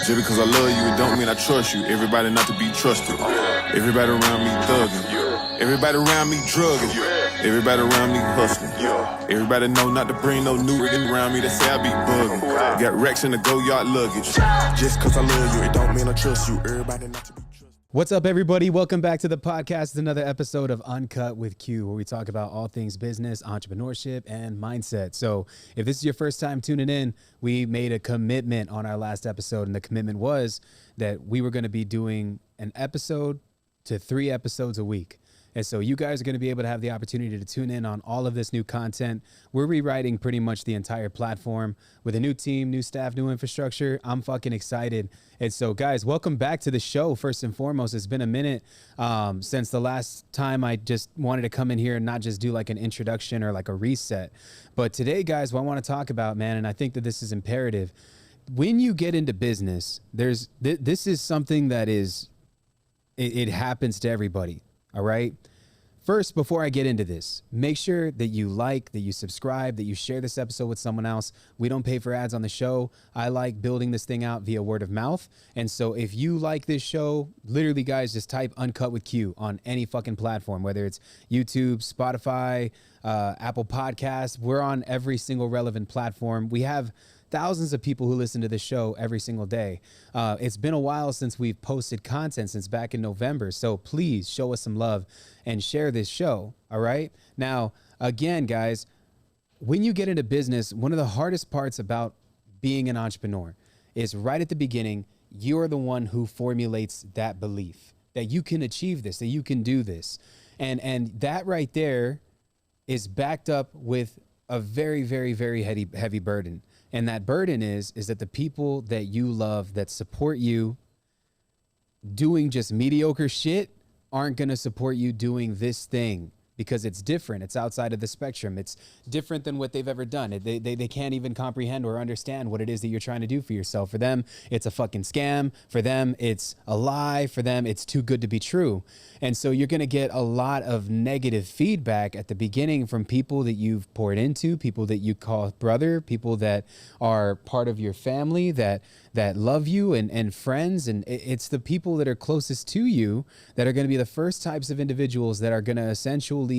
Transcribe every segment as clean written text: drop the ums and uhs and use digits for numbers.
Just because I love you, it don't mean I trust you. Everybody not to be trusted. Everybody around me thugging. Everybody around me drugging. Everybody around me hustling. Everybody know not to bring no new rigging around me. They say I be bugging. Got racks in the go-yard luggage. Just because I love you, it don't mean I trust you. Everybody not to be trusted. What's up, everybody? Welcome back to the podcast. It's another episode of Uncut with Q, where we talk about all things business, entrepreneurship, and mindset. So if this is your first time tuning in, we made a commitment on our last episode, and the commitment was that we were going to be doing an episode to 3 episodes a week. And so you guys are going to be able to have the opportunity to tune in on all of this new content. We're rewriting pretty much the entire platform with a new team, new staff, new infrastructure. I'm fucking excited. And so, guys, welcome back to the show. First and foremost, it's been a minute since the last time I just wanted to come in here and not just do like an introduction or like a reset. But today, guys, what I want to talk about, man, and I think that this is imperative. When you get into business, this is something that it happens to everybody. All right. First, before I get into this, make sure that you like, that you subscribe, that you share this episode with someone else. We don't pay for ads on the show. I like building this thing out via word of mouth. And so if you like this show, literally, guys, just type Uncut with Q on any fucking platform, whether it's YouTube, Spotify, Apple Podcasts. We're on every single relevant platform. We have thousands of people who listen to this show every single day. It's been a while since we've posted content, since back in November. So please show us some love and share this show. All right. Now, again, guys, when you get into business, one of the hardest parts about being an entrepreneur is right at the beginning, you're the one who formulates that belief that you can achieve this, that you can do this. And that right there is backed up with a very, very, very heavy burden. And that burden is that the people that you love, that support you doing just mediocre shit, aren't going to support you doing this thing because it's different. It's outside of the spectrum. It's different than what they've ever done. They can't even comprehend or understand what it is that you're trying to do for yourself. For them, it's a fucking scam. For them, it's a lie. For them, it's too good to be true. And so you're going to get a lot of negative feedback at the beginning from people that you've poured into, people that you call brother, people that are part of your family, that love you, and friends. And it's the people that are closest to you that are going to be the first types of individuals that are going to essentially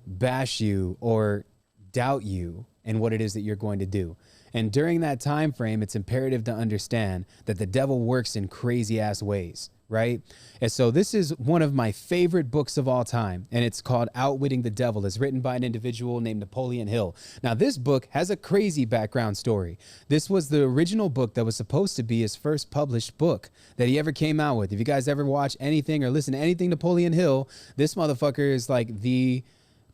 bash you or doubt you and what it is that you're going to do. And during that time frame, it's imperative to understand that the devil works in crazy ass ways, right? And so this is one of my favorite books of all time, and it's called Outwitting the Devil. It's written by an individual named Napoleon Hill. Now, this book has a crazy background story. This was the original book that was supposed to be his first published book that he ever came out with. If you guys ever watch anything or listen to anything Napoleon Hill, this motherfucker is like the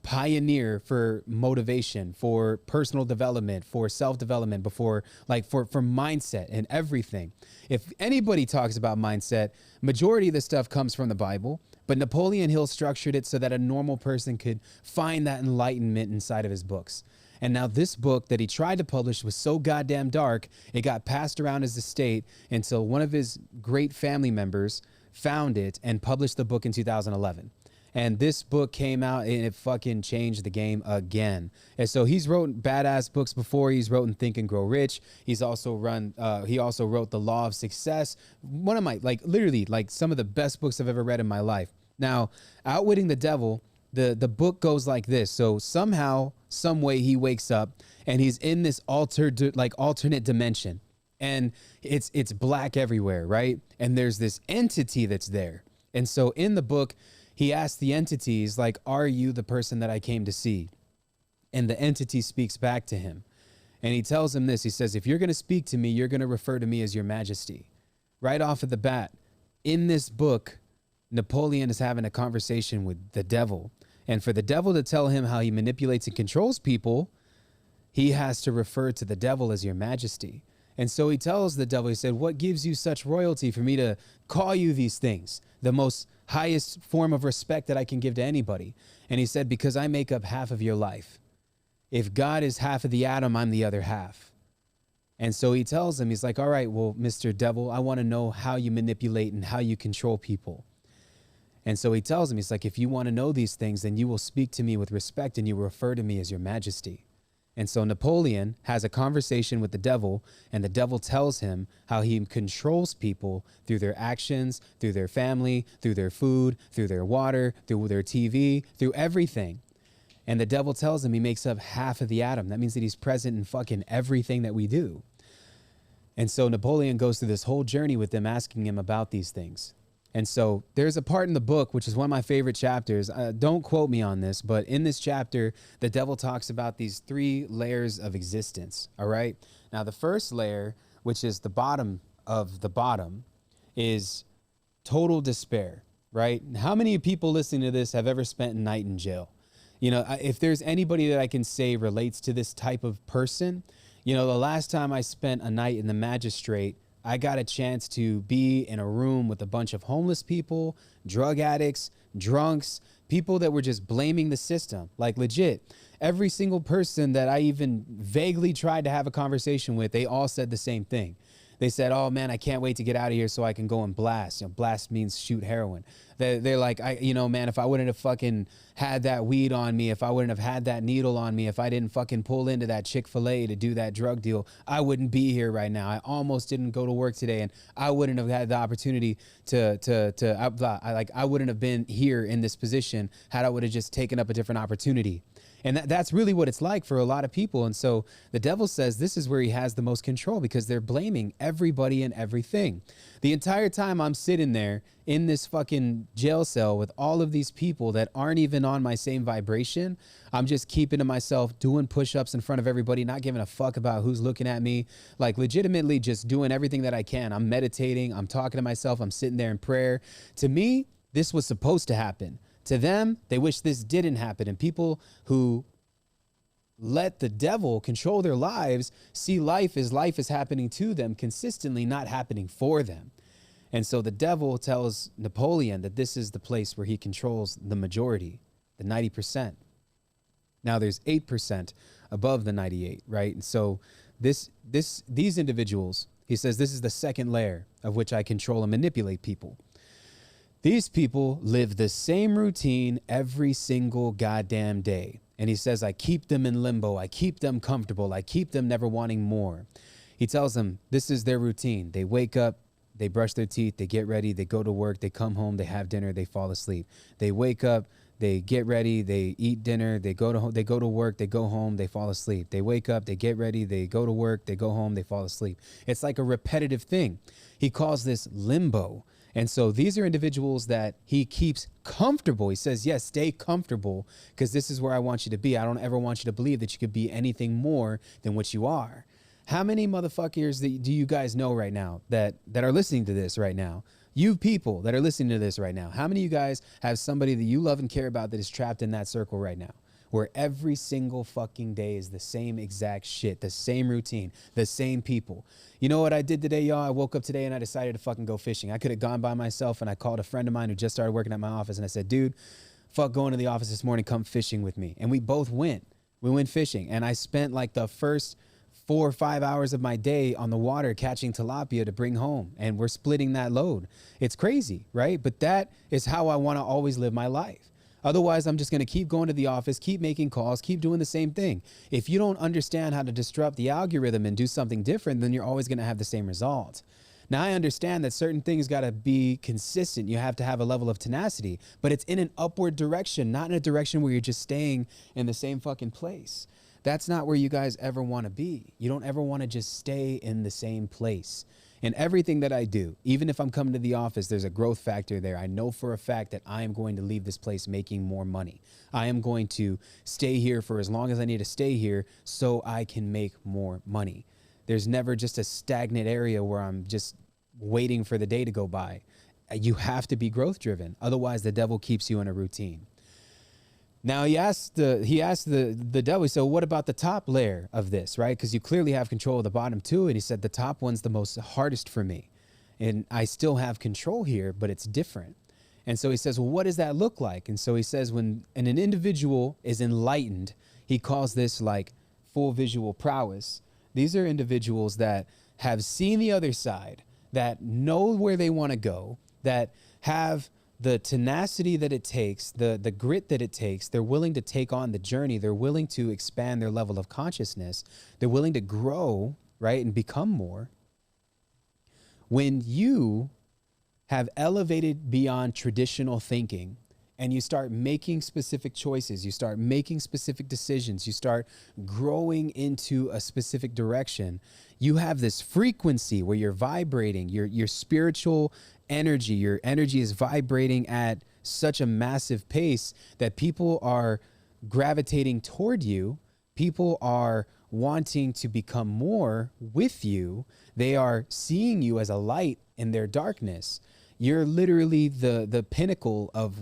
pioneer for motivation, for personal development, for self-development, for mindset and everything. If anybody talks about mindset, majority of the stuff comes from the Bible, but Napoleon Hill structured it so that a normal person could find that enlightenment inside of his books. And now this book that he tried to publish was so goddamn dark, it got passed around his estate until one of his great family members found it and published the book in 2011. And this book came out and it fucking changed the game again. And so he's wrote badass books before. He's wrote Think and Grow Rich. He's also he also wrote The Law of Success. One of my, literally some of the best books I've ever read in my life. Now, Outwitting the Devil, the book goes like this. So somehow, some way he wakes up and he's in this alternate dimension. And it's black everywhere, right? And there's this entity that's there. And so in the book, he asks the entities, are you the person that I came to see? And the entity speaks back to him. And he tells him this. He says, if you're going to speak to me, you're going to refer to me as your majesty. Right off of the bat, in this book, Napoleon is having a conversation with the devil. And for the devil to tell him how he manipulates and controls people, he has to refer to the devil as your majesty. And so he tells the devil, he said, what gives you such royalty for me to call you these things? The most highest form of respect that I can give to anybody. And he said, because I make up half of your life. If God is half of the atom, I'm the other half. And so he tells him, he's like, all right, well, Mr. Devil, I want to know how you manipulate and how you control people. And so he tells him, he's like, if you want to know these things, then you will speak to me with respect and you will refer to me as your majesty. And so Napoleon has a conversation with the devil, and the devil tells him how he controls people through their actions, through their family, through their food, through their water, through their TV, through everything. And the devil tells him he makes up half of the atom. That means that he's present in fucking everything that we do. And so Napoleon goes through this whole journey with them, asking him about these things. And so there's a part in the book, which is one of my favorite chapters. Don't quote me on this, but in this chapter, the devil talks about these 3 layers of existence. All right. Now, the first layer, which is the bottom of the bottom, is total despair. Right. How many people listening to this have ever spent a night in jail? You know, if there's anybody that I can say relates to this type of person, you know, the last time I spent a night in the magistrate, I got a chance to be in a room with a bunch of homeless people, drug addicts, drunks, people that were just blaming the system. Like legit, every single person that I even vaguely tried to have a conversation with, they all said the same thing. They said, oh man, I can't wait to get out of here so I can go and blast. You know, blast means shoot heroin. They're like, man, if I wouldn't have fucking had that weed on me, if I wouldn't have had that needle on me, if I didn't fucking pull into that Chick-fil-A to do that drug deal, I wouldn't be here right now. I almost didn't go to work today, and I wouldn't have had the opportunity I wouldn't have been here in this position had I would have just taken up a different opportunity. And that's really what it's like for a lot of people. And so the devil says this is where he has the most control, because they're blaming everybody and everything. The entire time I'm sitting there in this fucking jail cell with all of these people that aren't even on my same vibration, I'm just keeping to myself, doing push-ups in front of everybody, not giving a fuck about who's looking at me, like legitimately just doing everything that I can. I'm meditating, I'm talking to myself, I'm sitting there in prayer. To me, this was supposed to happen. To them, they wish this didn't happen. And people who let the devil control their lives see life is happening to them consistently, not happening for them. And so the devil tells Napoleon that this is the place where he controls the majority, the 90%. Now there's 8% above the 98, right? And so these individuals, he says, this is the second layer of which I control and manipulate people. These people live the same routine every single goddamn day. And he says, I keep them in limbo. I keep them comfortable. I keep them never wanting more. He tells them this is their routine. They wake up, they brush their teeth, they get ready, they go to work, they come home, they have dinner, they fall asleep. They wake up, they get ready, they eat dinner, they go to work, they go home, they fall asleep. They wake up, they get ready, they go to work, they go home, they fall asleep. It's like a repetitive thing. He calls this limbo. And so these are individuals that he keeps comfortable. He says, yes, stay comfortable, because this is where I want you to be. I don't ever want you to believe that you could be anything more than what you are. How many motherfuckers do you guys know right now that are listening to this right now? You people that are listening to this right now, how many of you guys have somebody that you love and care about that is trapped in that circle right now, where every single fucking day is the same exact shit, the same routine, the same people? You know what I did today, y'all? I woke up today and I decided to fucking go fishing. I could have gone by myself, and I called a friend of mine who just started working at my office, and I said, dude, fuck going to the office this morning, come fishing with me. And we both went. We went fishing, and I spent like the first 4 or 5 hours of my day on the water catching tilapia to bring home, and we're splitting that load. It's crazy, right? But that is how I want to always live my life. Otherwise, I'm just going to keep going to the office, keep making calls, keep doing the same thing. If you don't understand how to disrupt the algorithm and do something different, then you're always going to have the same result. Now, I understand that certain things got to be consistent. You have to have a level of tenacity, but it's in an upward direction, not in a direction where you're just staying in the same fucking place. That's not where you guys ever want to be. You don't ever want to just stay in the same place. In everything that I do, even if I'm coming to the office, there's a growth factor there. I know for a fact that I am going to leave this place making more money. I am going to stay here for as long as I need to stay here so I can make more money. There's never just a stagnant area where I'm just waiting for the day to go by. You have to be growth driven. Otherwise, the devil keeps you in a routine. Now he asked the devil, so what about the top layer of this, right? Because you clearly have control of the bottom too. And he said, the top one's the most hardest for me. And I still have control here, but it's different. And so he says, well, what does that look like? And so he says, when an individual is enlightened, he calls this like full visual prowess. These are individuals that have seen the other side, that know where they want to go, that have the tenacity that it takes, the grit that it takes, they're willing to take on the journey. They're willing to expand their level of consciousness. They're willing to grow, right, and become more. When you have elevated beyond traditional thinking and you start making specific choices, you start making specific decisions, you start growing into a specific direction, you have this frequency where you're vibrating, your spiritual energy, your energy is vibrating at such a massive pace that people are gravitating toward you. People are wanting to become more with you. They are seeing you as a light in their darkness. You're literally the pinnacle of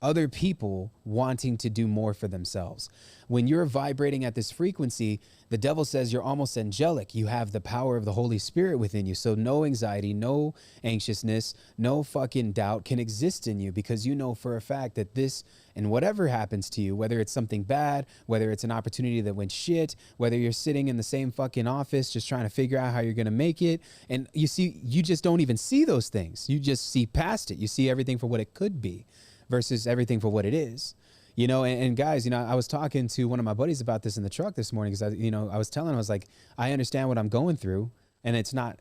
other people wanting to do more for themselves. When you're vibrating at this frequency, the devil says you're almost angelic. You have the power of the Holy Spirit within you. So no anxiety, no anxiousness, no fucking doubt can exist in you, because you know for a fact that this and whatever happens to you, whether it's something bad, whether it's an opportunity that went shit, whether you're sitting in the same fucking office just trying to figure out how you're going to make it. And you see, you just don't even see those things. You just see past it. You see everything for what it could be versus everything for what it is. You know, and guys, you know, I was talking to one of my buddies about this in the truck this morning, because I was telling him, I was like, I understand what I'm going through, and it's not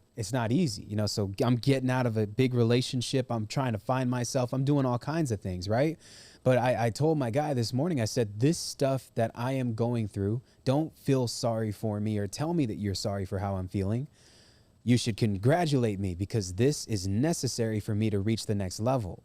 easy, you know. So I'm getting out of a big relationship. I'm trying to find myself. I'm doing all kinds of things, right? But I told my guy this morning, I said, this stuff that I am going through, don't feel sorry for me or tell me that you're sorry for how I'm feeling. You should congratulate me, because this is necessary for me to reach the next level.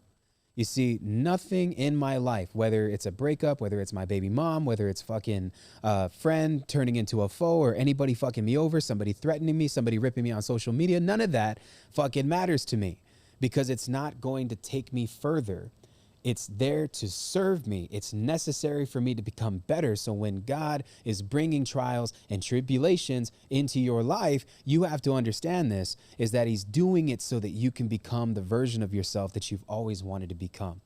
You see, nothing in my life, whether it's a breakup, whether it's my baby mom, whether it's fucking a friend turning into a foe, or anybody fucking me over, somebody threatening me, somebody ripping me on social media, none of that fucking matters to me, because it's not going to take me further. It's there to serve me. It's necessary for me to become better. So when God is bringing trials and tribulations into your life, you have to understand this, is that he's doing it so that you can become the version of yourself that you've always wanted to become.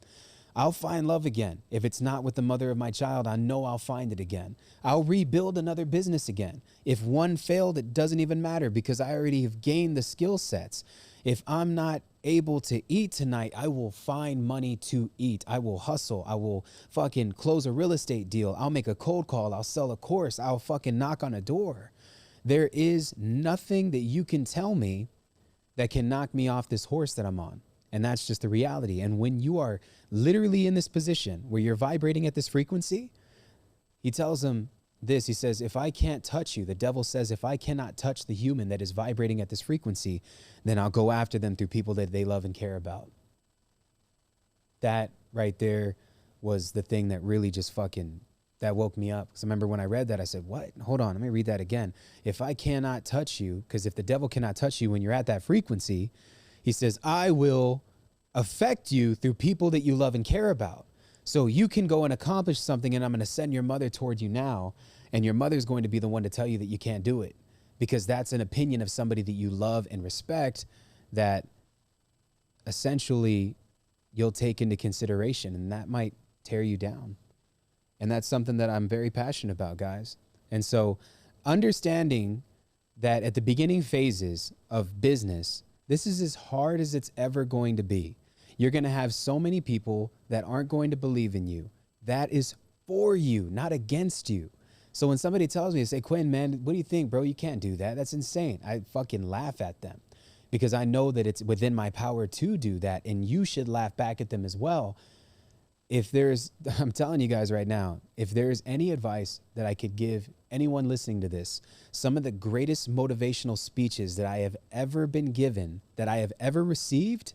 I'll find love again. If it's not with the mother of my child, I know I'll find it again. I'll rebuild another business again. If one failed, it doesn't even matter, because I already have gained the skill sets. If I'm not able to eat tonight, I will find money to eat. I will hustle. I will fucking close a real estate deal. I'll make a cold call. I'll sell a course. I'll fucking knock on a door. There is nothing that you can tell me that can knock me off this horse that I'm on. And that's just the reality. And when you are literally in this position where you're vibrating at this frequency, he tells him this. He says, if I can't touch you, the devil says, if I cannot touch the human that is vibrating at this frequency, then I'll go after them through people that they love and care about. That right there was the thing that really just fucking, that woke me up. Because I remember when I read that, I said, what? Hold on, let me read that again. If I cannot touch you, because if the devil cannot touch you when you're at that frequency, he says, I will affect you through people that you love and care about. So you can go and accomplish something, and I'm going to send your mother toward you now, and your mother's going to be the one to tell you that you can't do it, because that's an opinion of somebody that you love and respect that essentially you'll take into consideration, and that might tear you down. And that's something that I'm very passionate about, guys. And so understanding that at the beginning phases of business, this is as hard as it's ever going to be. You're going to have so many people that aren't going to believe in you. That is for you, not against you. So when somebody tells me, they say, Quinn, man, what do you think, bro? You can't do that. That's insane. I fucking laugh at them, because I know that it's within my power to do that. And you should laugh back at them as well. I'm telling you guys right now, if there's any advice that I could give anyone listening to this, some of the greatest motivational speeches that I have ever been given, that I have ever received,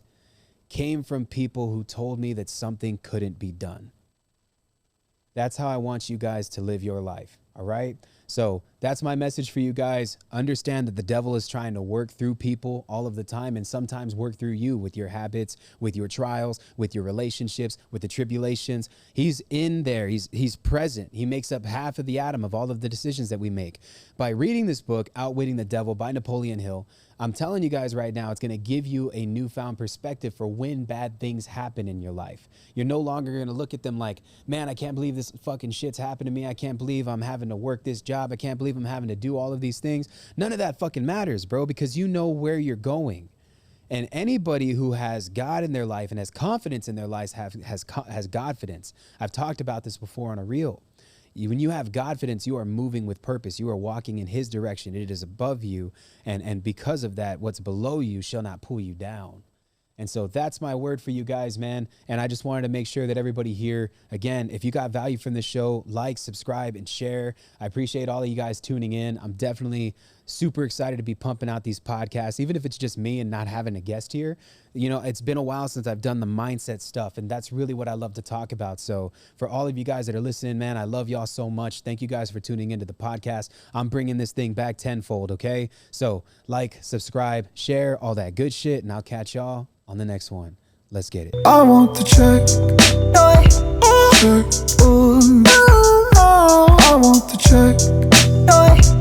came from people who told me that something couldn't be done. That's how I want you guys to live your life. All right. So that's my message for you guys. Understand that the devil is trying to work through people all of the time, and sometimes work through you with your habits, with your trials, with your relationships, with the tribulations. He's in there. He's present. He makes up half of the atom of all of the decisions that we make. By reading this book, Outwitting the Devil by Napoleon Hill, I'm telling you guys right now, it's going to give you a newfound perspective for when bad things happen in your life. You're no longer going to look at them like, man, I can't believe this fucking shit's happened to me. I can't believe I'm having to work this job. I can't believe I'm having to do all of these things. None of that fucking matters, bro, because you know where you're going. And anybody who has God in their life and has confidence in their lives has Godfidence. I've talked about this before on a reel. When you have Godfidence, you are moving with purpose. You are walking in his direction. It is above you. And because of that, what's below you shall not pull you down. And so that's my word for you guys, man. And I just wanted to make sure that everybody here, again, if you got value from this show, like, subscribe, and share. I appreciate all of you guys tuning in. I'm definitely super excited to be pumping out these podcasts, even if it's just me and not having a guest here. You know, it's been a while since I've done the mindset stuff, and that's really what I love to talk about. So for all of you guys that are listening, man, I love y'all so much. Thank you guys for tuning into the podcast. I'm bringing this thing back tenfold, okay? So like, subscribe, share, all that good shit, and I'll catch y'all on the next one. Let's get it. I want the check. Check. Ooh. I want the check.